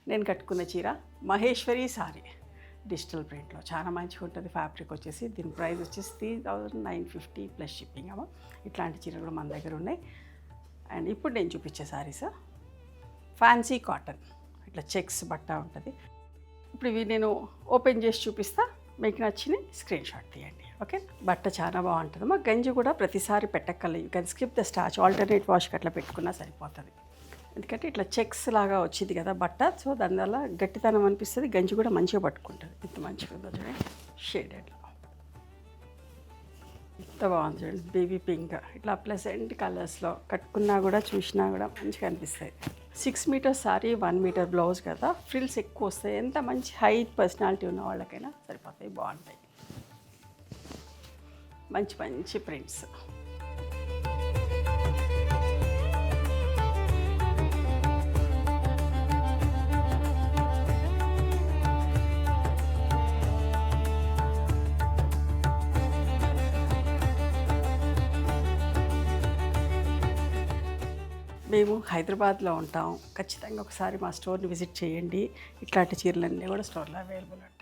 నేను కట్టుకున్న చీర మహేశ్వరి సారీ డిజిటల్ ప్రింట్లో చాలా మంచిగా ఉంటుంది. ఫ్యాబ్రిక్ వచ్చేసి దీని ప్రైస్ వచ్చేసి 3950 ప్లస్ షిప్పింగ్ అమ్మ. ఇట్లాంటి చీరలు కూడా మన దగ్గర ఉన్నాయి. అండ్ ఇప్పుడు నేను చూపించే సారీస్ ఫ్యాన్సీ కాటన్, ఇట్లా చెక్స్ బట్ట ఉంటుంది. ఇప్పుడు ఇవి నేను ఓపెన్ చేసి చూపిస్తా, మీకు నచ్చిన స్క్రీన్ షాట్ తీయండి. ఓకే, బట్ట చాలా బాగుంటుంది. మా గంజి కూడా ప్రతిసారి పెట్టక్కర్లే, you can skip the starch, alternate వాష్కి అట్లా పెట్టుకున్నా సరిపోతుంది. ఎందుకంటే ఇట్లా చెక్స్ లాగా వచ్చింది కదా బట్ట, సో దానివల్ల గట్టితనం అనిపిస్తుంది, గంజి కూడా మంచిగా పట్టుకుంటుంది. ఇంత మంచిగా ఉందో చూడండి, షేడెడ్లో ఎంత బాగుంది చూడండి, బేబీ పింక్ ఇట్లా ప్లెజెంట్ కలర్స్లో కట్టుకున్నా కూడా చూసినా కూడా మంచిగా అనిపిస్తాయి. 6 మీటర్స్ సారీ, 1 మీటర్ బ్లౌజ్ కదా, ఫ్రిల్స్ ఎక్కువ వస్తాయి. ఎంత మంచి హైట్ పర్సనాలిటీ ఉన్న వాళ్ళకైనా సరిపోతాయి, బాగుంటాయి. మంచి మంచి ప్రింట్స్. మేము హైదరాబాద్లో ఉంటాం. ఖచ్చితంగా ఒకసారి మా స్టోర్ని విజిట్ చేయండి. ఇట్లాంటి చీరలన్నీ కూడా స్టోర్లో అవైలబుల్ ఉంటాయి.